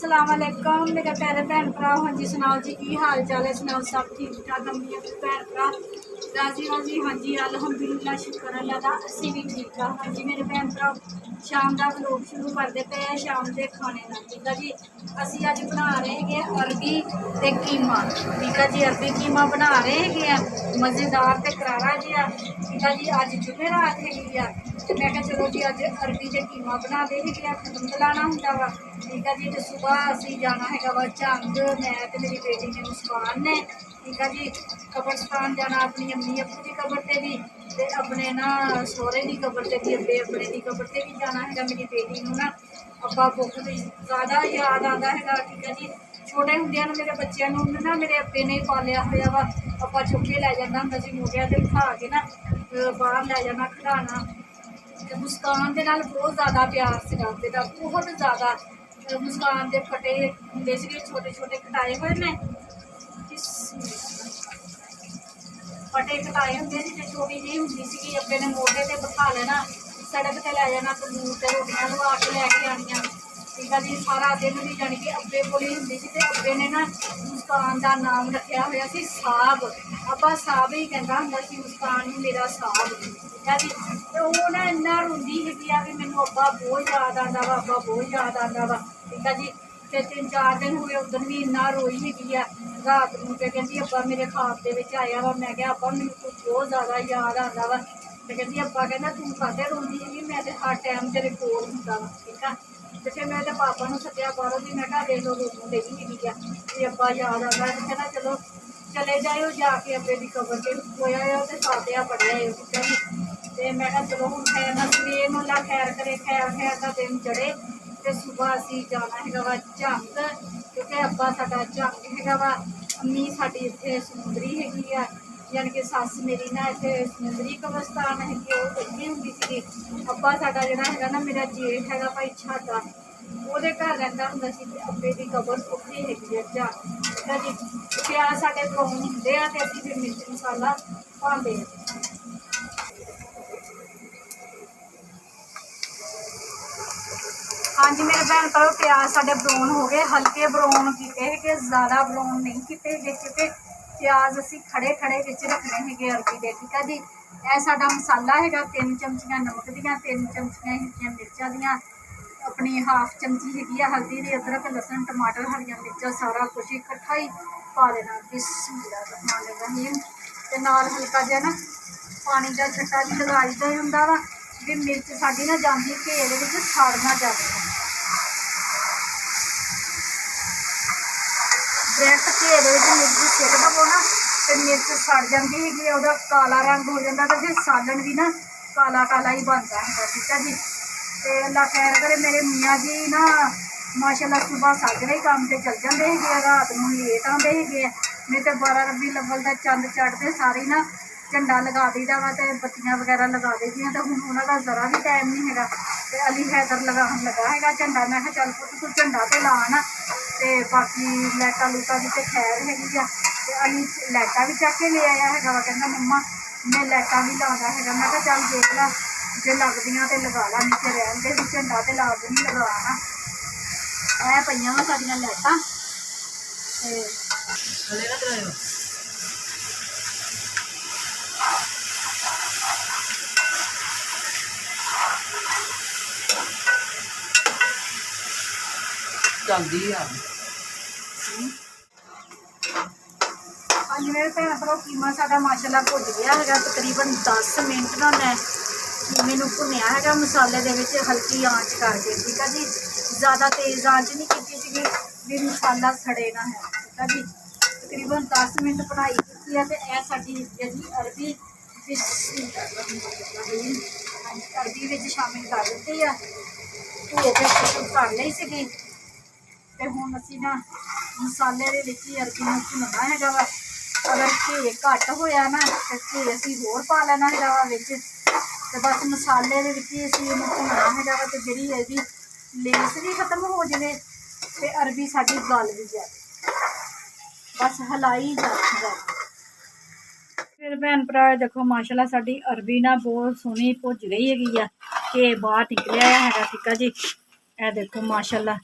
असलामकुम मेरे प्यारे भैन भरा। हाँ जी सुनाओ जी की हाल चाल है, सुनाओ सब ठीक ठाक अम्मी भैन भरा राजी राजी। हाँ जी अलहमदुलिल्लाह शुक्र अल्लाह का असी भी ठीक हाँ। हाँ जी मेरे भैन भरा शाम का व्लॉग शुरू करते पे शाम के खाने का। ठीक है जी असी अज बना रहे हैं अरबी ते कीमा। ठीक है जी अरबी कीमा बना रहे हैं मज़ेदार ते करारा जिहा। ठीक है जी अज जुमेरात हैगी आ तो मैं क्या चलो जी अज अरबी ते कीमा बना दे खत्म चलाना होंगे वा। ठीक है जी तो सुबह असी जाना है वा झंग मैं तो मेरी बेटी ने मुस्कान ने। ठीक है जी कब्रस्तान जाना अपनी अम्मी अबू की कब्र से भी ते अपने ना सोहरे की कब्र से भी अब्बे अपने की कब्र से भी जाना है। मेरी बेटी को ना अब्बा बहुत ज़्यादा याद आता है। ठीक है जी छोटे होंदे मेरे बच्चों ना मेरे अब्बे ने पालिया हुआ वा। अब्बा चुक के लै जाता होंदा सी मोढियां ते बिठा के ना बाहर लै जाना खिडाना। मुस्कान के नाल बहुत ज़्यादा प्यार सीगा बेटा बहुत ज़्यादा। मुस्कान के फटे होंदे सीगे छोटे छोटे कटाए हुए ने फटे कटाए होंगे सी छोटी जी होंदी सी अब्बे ने मोढे ते बिठा लेना सड़क ते लै जाना तंदूर ते रोटियां लगा के लैके आनियां। ठीक है जी सारा दिन भी जानी कि अब्बे कोल ही होंदी सी ते अब्बे ने ना मुस्कान का नाम रखा हुआ सी साहब। अब्बा साहब ही कहता होंदा सी मुस्कान ही मेरा साहब। ठीक है जी तो वो ना इन्ना रोंदी हैगी आ कि मैनू अब्बा बहुत याद आता वा अब्बा बहुत याद आता वा। ठीक है जी फिर 3-4 दिन हुए उधर भी इन्ना रोई हैगी आ रात को तो कहती अब्बा मेरे ख्वाब के आया वा। मैं क्या अब्बा मैनू कुछ बहुत ज़्यादा याद आता वा तो कहती अब्बा कहना तू काहते रोंदी हैगी मैं तो हर टाइम तेरे कोल हुंदा वा। ठीक है तो फिर मैं पापा को सद्या बाहरों भी मैं देख लो रोकन दे हैगी आ कि अब्बा याद आता है। कहना चलो चले जाओ जाके अब्बे की कबर से होया हो तो फातिहा पढ़िया हो। ठीक है जी तो मैं चलो हूँ खैर ना सवेर में अल्लाह खैर करे खैर खैर का दिन चढ़े तो सुबह असी जाना है वा झंग क्योंकि अब्बा साडा झंग है वा। अम्मी साडी इत्थे समुंदरी हैगी आ यानी कि सस मेरी ना इत्थे समुंदरी कब्रस्तान हैगी वो कच्ची होंदी सी। अब्बा साडा जिहड़ा हैगा ना मेरा जेठ हैगा भाई छाता ਉਹਦੇ घर रहता ਹੁੰਦਾ ਸੀ ਤੇ ਅੱਬੇ ਦੀ ਕਬਰ ਉੱਥੇ ਹੈਗੀ ਆ ਜਾ। ਠੀਕ ਹੈ ਜੀ ਪਿਆਜ਼ ਸਾਡੇ ਬਰਾਉਨ ਹੁੰਦੇ ਆ ਤੇ ਅਸੀਂ ਫਿਰ ਮਿਰਚ ਮਸਾਲਾ ਪਾਉਂਦੇ ਆ। हाँ जी मेरे भैन भराओ प्याज साढ़े ब्राउन हो गए हल्के ब्राउन किए है कि ज़्यादा ब्राउन नहीं किए है क्योंकि प्याज असी खड़े खड़े विच रखने है अरबी के। ठीक है जी यह साडा मसाला है 3 चमचियाँ नमक दियाँ 3 चमचियाँ हैगियां मिर्चां दियाँ अपनी हाफ चमची हैगी हल्दी दी अदरक लसन टमाटर हरियां मिर्चां सारा कुछ इकट्ठा ही पा देना। बिस्मिल्लाहिर्रहमानिर्रहीम ते नाल हल्का जिहा ना पानी का छट्टा भी लगाई दा हुंदा वा कि मिर्च साडी ना जांदी घेर विच सड़ ना जाए। डायरैक्ट घेर मिर्च सिट दवो ना तो मिर्च सड़ जाती है वह काला रंग हो जाता तो फिर सालन भी ना काला काला ही बनता है। ठीक है जी तो अल्लाह खैर करे मेरे मियाँ जी ना माशाल्लाह सुबह साजरे ही काम से चल जाते हैं रात को लेट आते हैं नहीं तो 12 रबी अव्वल का चंद चढ़ते सारी ना झंडा लगा दीदा वा तो बत्तियां वगैरह लगा दी तो हूँ उन्होंने ज़रा भी टाइम नहीं है तो अली हैदर लगान लगा है झंडा। मैं चल पुत तू झंडा तो ला ना तो बाकी लाइटा लूटा की तो खैर हैगी आ तो अली लाइटा भी चक के ले आया है वा कहना मम्मा मैं लाइटा भी लाना है। मैं चल देख ला जो लगदियाँ तो लगा ला नीचे रहन दे झंडा तो ला के नहीं लगाना ऐ पईयां वा साडियां लाइटां चलती है। हाँ जी मेरे भैन भरा कीमा साडा माशाल्लाह भुज गया है तकरीबन 10 मिनट ना मैं कीमे नूं भुनिया है मसाले दे विच हल्की आंच करके। ठीक है जी ज़्यादा तेज़ आंच नहीं की सी भी मसाला सड़े ना है। ठीक है जी तकरीबन 10 मिनट बनाई की है तो यह साडी जी अरबी अरबी विच शामिल कर दित्ती है धो के कर ली सी तो हुण असीं ना मसाले दे विच ही अरबी नूं भुनना हैगा वा। अगर घे घट होया ना तो घे असीं होर पा लेना हैगा वा विच तो बस मसाले दे विच ही असीं इहनूं भुनना हैगा वा तो जिहड़ी इहदी लेस भी खत्म हो जाए तो अरबी साडी गल भी जाए बस हलाई जाए। फिर भैन भरा देखो माशाल्लाह साडी अरबी ना बहुत सोहनी भुज गई हैगी आ घे बाहर निकलिया है। ठीक है जी यह देखो माशाल्लाह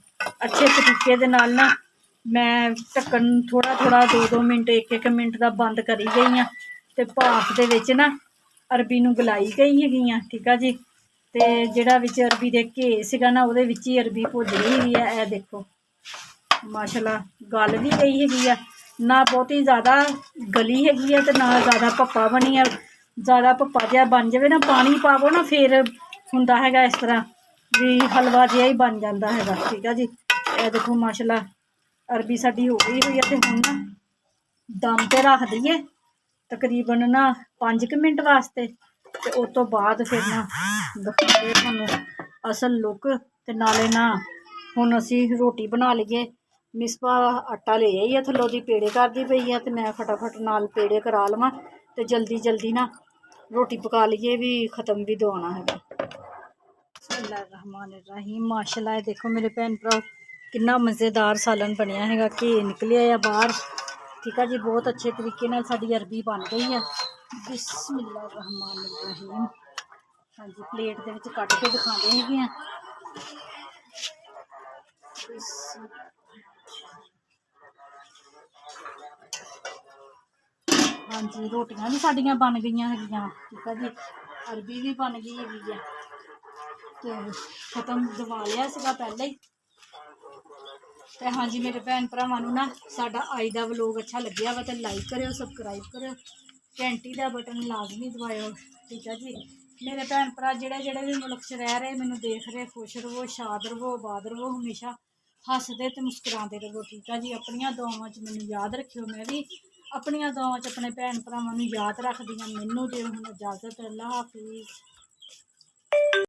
ਅੱਛੇ ਤਰੀਕੇ ਦੇ ਨਾਲ ਨਾ ਮੈਂ ਢੱਕਣ ਥੋੜਾ 2-2 ਮਿੰਟ 1-1 ਮਿੰਟ ਦਾ ਬੰਦ ਕਰੀ ਗਈ ਹਾਂ ਤੇ ਭਾਫ ਦੇ ਵਿੱਚ ਨਾ ਅਰਬੀ ਨੂੰ ਗਲਾਈ ਗਈ ਹੈਗੀ ਆ। ਠੀਕ ਆ ਜੀ। ਤੇ ਜਿਹੜਾ ਵਿੱਚ ਅਰਬੀ ਦੇ ਘੇ ਸੀਗਾ ਨਾ ਉਹਦੇ ਵਿੱਚ ਹੀ ਅਰਬੀ ਭੁੱਜ ਰਹੀ ਹੈਗੀ ਆ। ਇਹ ਦੇਖੋ ਮਾਸ਼ਾਅੱਲਾ ਗਲ ਵੀ ਗਈ ਹੈਗੀ ਆ, ਨਾ ਬਹੁਤੀ ਜ਼ਿਆਦਾ ਗਲੀ ਹੈਗੀ ਆ ਤੇ ਨਾ ਜ਼ਿਆਦਾ ਭੱਪਾ ਬਣੀ ਆ। ਜ਼ਿਆਦਾ ਭੱਪਾ ਜਿਹਾ ਬਣ ਜਾਵੇ ਨਾ, ਪਾਣੀ ਪਾਵੋ ਨਾ, ਫਿਰ ਹੁੰਦਾ ਹੈਗਾ ਇਸ ਤਰ੍ਹਾਂ ਵੀ ਹਲਵਾ ਜਿਹਾ ਹੀ ਬਣ ਜਾਂਦਾ ਹੈਗਾ। ਠੀਕ ਆ ਜੀ। ਇਹ ਦੇਖੋ ਮਾਸ਼ਾਅੱਲਾ ਅਰਬੀ ਸਾਡੀ ਹੋ ਗਈ ਹੋਈ ਆ ਤੇ ਹੁਣ ਨਾ ਦਮ ਤੇ ਰੱਖ ਦਈਏ ਤਕਰੀਬਨ ਨਾ 5 ਕੁ ਮਿੰਟ ਵਾਸਤੇ ਤੇ ਉਸ ਤੋਂ ਬਾਅਦ ਫਿਰ ਨਾ ਦਿਖਾਉਂਦੇ ਤੁਹਾਨੂੰ ਅਸਲ ਲੁੱਕ। ਤੇ ਨਾਲੇ ਨਾ ਹੁਣ ਅਸੀਂ ਰੋਟੀ ਬਣਾ ਲਈਏ। ਮਿਸਬਾ ਆਟਾ ਲੈ ਆਈ ਆ ਥੱਲੋਂ ਦੀ, ਪੇੜੇ ਕਰਦੀ ਪਈ ਆ ਤੇ ਮੈਂ ਫਟਾਫਟ ਨਾਲ ਪੇੜੇ ਕਰਾ ਲਵਾਂ ਤੇ ਜਲਦੀ ਨਾ ਰੋਟੀ ਪਕਾ ਲਈਏ, ਵੀ ਖ਼ਤਮ ਵੀ ਦਵਾਉਣਾ ਹੈਗਾ। ਬਿਸਮਿल्लाहिर्रहमानिर्रहीम। माशाल्लाह देखो मेरे भैन भरा कितना मज़ेदार सालन बनया है, घी निकलिया है बाहर। ठीक है जी। बहुत अच्छे तरीके नाल साडी अरबी बन गई है। बिस्मिल्लाहिर्रहमानिर्रहीम। हाँ जी प्लेट दे विच कट के दिखाते हैं। हाँ जी रोटियां भी साडियां बन गई हैं। ठीक है जी। अरबी भी बन गई है तो खत्म दवा लिया सीगा पहले ही। तो हाँ जी मेरे भैन भरावां नूं ना साडा अज दा व्लॉग अच्छा लग्या वा तो लाइक करियो, सबसक्राइब करियो, घंटी का बटन लाजमी दबाओ। ठीक है जी। मेरे भैन भरा जेड़े भी मुल्क च रह रहे, मैनूं देख रहे, खुश रवो, शाद रवो, आबाद रवो, हमेशा हसदे ते मुस्कुराते रवो। ठीक है जी। अपनियां दुआवां च मैनूं याद रखियो, मैं भी अपनियां दुआवां च अपने भैन भरावां नूं याद रखदी हां। मैनूं दिओ हुण इजाजत। अल्लाह हाफिज़।